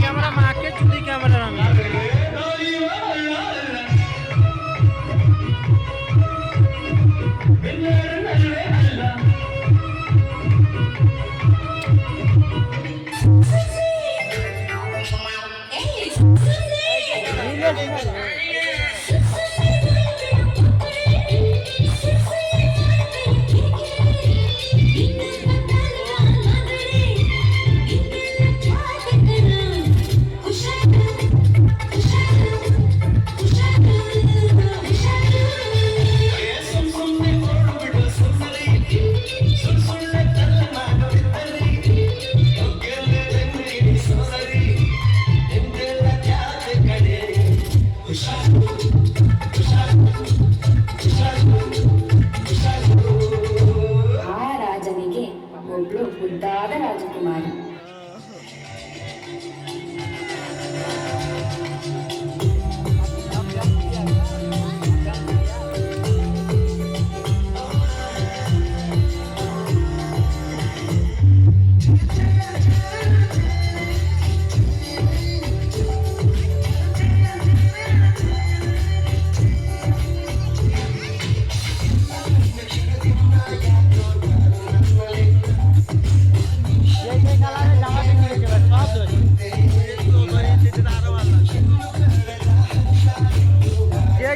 Camera মাকে চুরি camera আমি ಮುದ್ದಾದ ರಾಜಕುಮಾರಿ.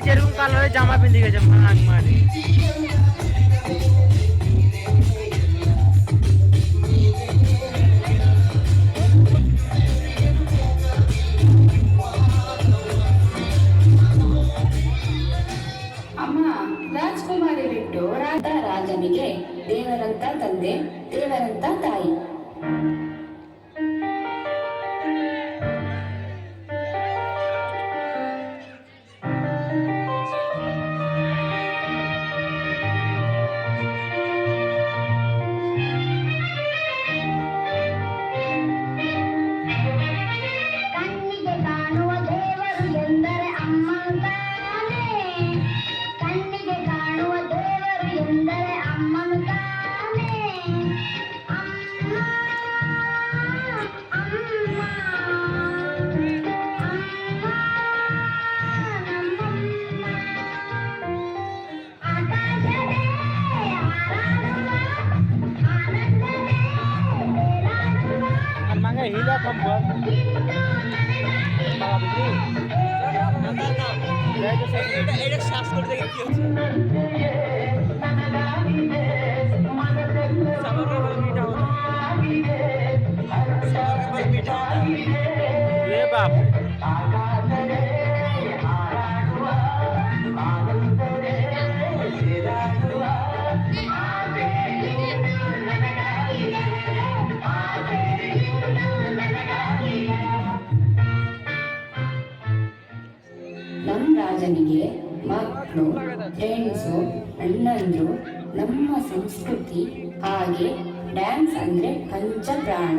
যেরকম কালারের জামা পিন্ধে গেছে ভাঙ মারি ಅಮ್ಮ ರಾಜ್ಕುಮಾರಿ ಬಿಟ್ಟು ರಾಜನಿಗೆ ದೇವರಂತ ತಂದೆ, ದೇವರಂತ ತಾಯಿ. হিলা কম এটা শ্বাস করে দেখে কি হচ্ছে বাপ ನಮ್ಮ ರಾಜನಿಗೆ ಮಕ್ಕಳು, ಫ್ರೆಂಡ್ಸು, ಅಣ್ಣಂದ್ರು, ನಮ್ಮ ಸಂಸ್ಕೃತಿ ಹಾಗೆ ಡ್ಯಾನ್ಸ್ ಅಂದ್ರೆ ಪಂಚಪ್ರಾಣ.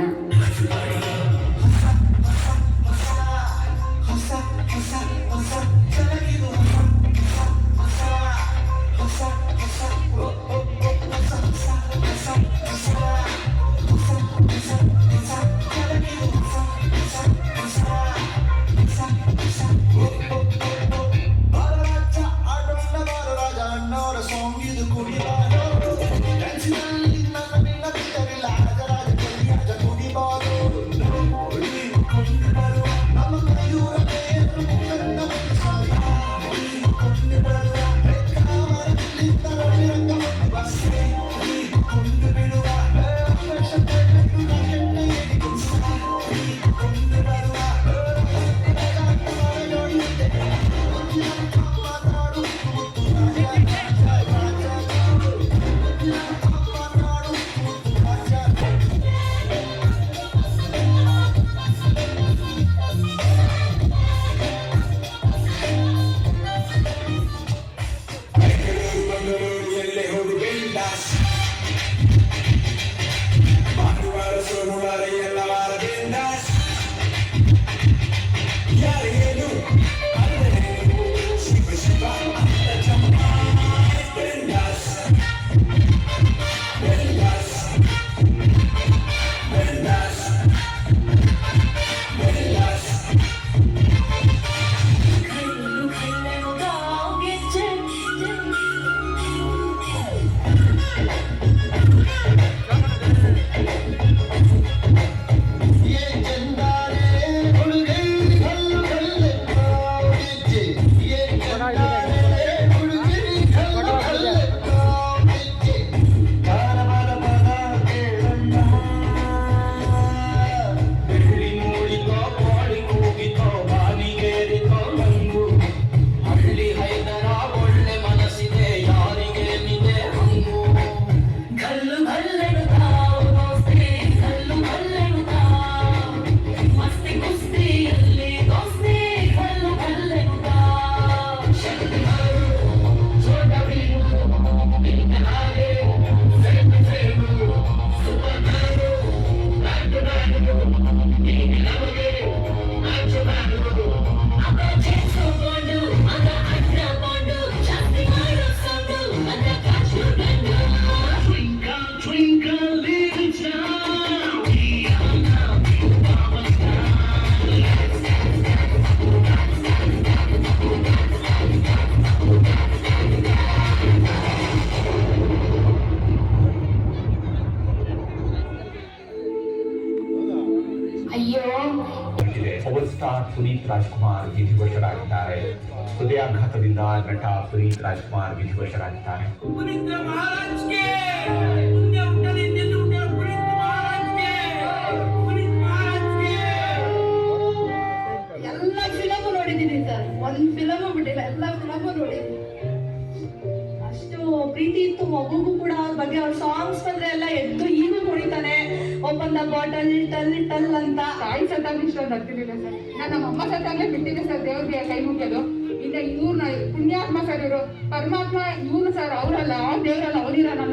ಪುನೀತ್ ರಾಜ್ಕುಮಾರ್ ವಿಧಿವಶರಾಗಿದ್ದಾರೆ. ಹೃದಯಾಘಾತದಿಂದ ನಟ ಪುನೀತ್ ರಾಜ್ಕುಮಾರ್ ವಿಧಿವಶರಾಗಿದ್ದಾರೆ. ಪುನೀತ್ ಮಹಾರಾಜ್ಗೆ ಪುಣ್ಯ ಹುಟ್ಟಲಿ ಎಂದು ಪುನೀತ್ ಮಹಾರಾಜ್ಗೆ ಪುನೀತ್ ಮಹಾರಾಜ್ಗೆ. ಎಲ್ಲ ಫಿಲಮು ನೋಡಿದ್ದೀನಿ ಸರ್, ಒಂದ್ ಫಿಲಮು ಬಿಟ್ಟಿಲ್ಲ, ಎಲ್ಲ ಫಿಲಮು ನೋಡಿದ್ದೀನಿ. ಅಷ್ಟು ಪ್ರೀತಿ ಇತ್ತು ಮಗುಗೂ ಕೂಡ. ಅವ್ರ ಬಗ್ಗೆ ಅವ್ರ ಸಾಂಗ್ಸ್ ಬಂದ್ರೆ ಎಲ್ಲ ಎದ್ದು ಈಗೂ ಕುಣಿತಾನೆ. ಓಪನ್ ದ ಬಾಟಲ್ ಟಲ್ ಟಲ್ ಅಂತ. ತಾಯಿ ಸತ್ತಾಗ ಇಷ್ಟೊಂದು ಆಗ್ತಿರ್ಲಿಲ್ಲ ಸರ್. ನಾನು ನಮ್ಮ ಅಮ್ಮ ಸತ್ತಾಗಲೇ ಬಿಟ್ಟಿದ್ದೆ ಸರ್ ದೇವ್ರಿಗೆ ಕೈ ಮುಗಿಯೋದು. ಇನ್ನು ಇವ್ರನ್ನ ಪುಣ್ಯಾತ್ಮ ಸರ್, ಇವರು ಪರಮಾತ್ಮ, ಇವ್ರು ಸರ್ ಅವರಲ್ಲ, ದೇವರಲ್ಲ, ಅವನಿರಲ್ಲ